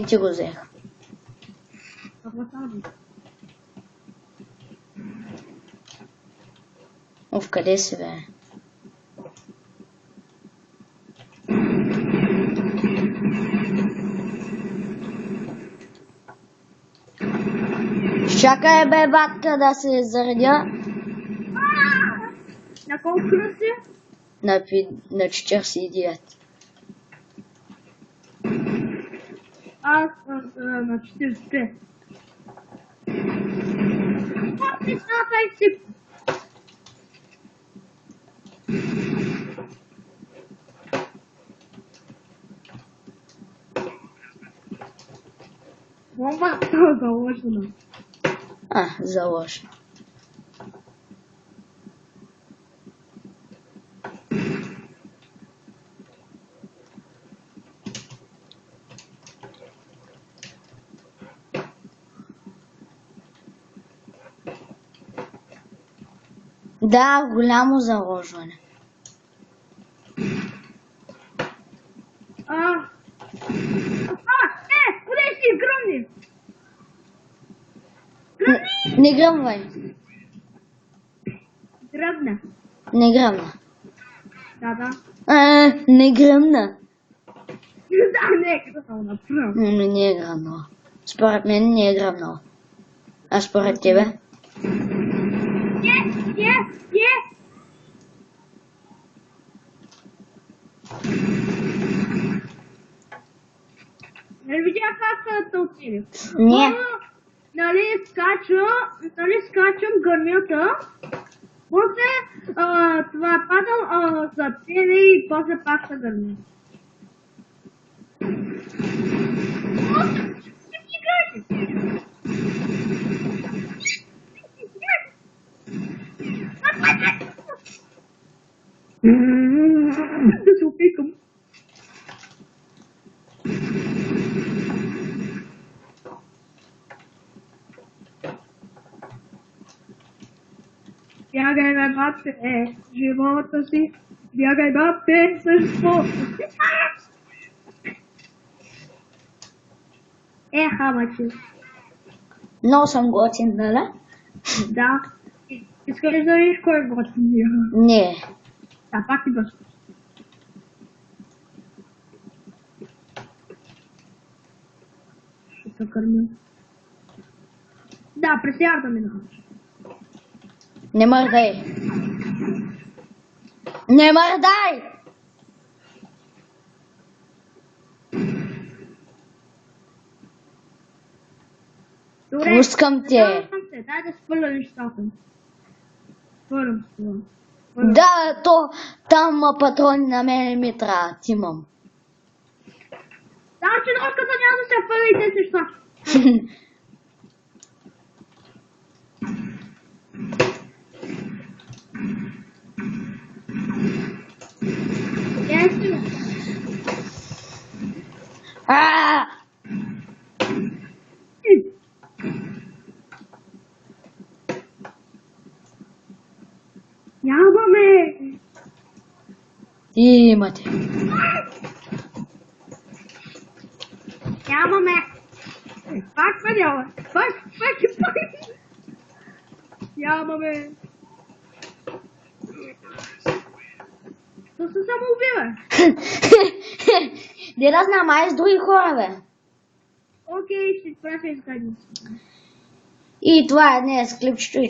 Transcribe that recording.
Ти го взех. Оф, къде си, бе? Чакай, бе, батка, да се заредя. На колко си? На 49. Аз на 45. Попни стата и си. Бомба става заложена. Заложено. Да, голямо заложване. Къде си гръмни? Не гръмвай. Гръмна. Не гръмна. Да. Не гръмна. Да, не е като направо. Не е гръмнало. Според мен не е гръмнало. А според тебе? Не. Не видя как те отиде. Не. Нали скачам гърмилата. После това падал за тебе и после пак се гърмил. Да се опикам. Бягай, бе, бабе, живота си. Бягай, бабе, също. Хамачи. Много съм готин, нали? Да. Искаш да видиш кой е готин? Не. Да, пак ти бъс. Ще те кърмя. Да, през ярда ми нахаш. Не мърдай. Не мърдай! Добре. Пускам те. Дай да спъля нещата. Спълям. Да, там патрони на мен ми трябват, имам. Да, че ножката няма да се пъля и тези неща. Естествено. Нямаме! Имате. Нямаме! Пак падяла! Пак! Нямаме! То се самоубива! Не да знам, ай с други хора, бе. Окей, ще изпраща изкладници. И това е днес клипчето.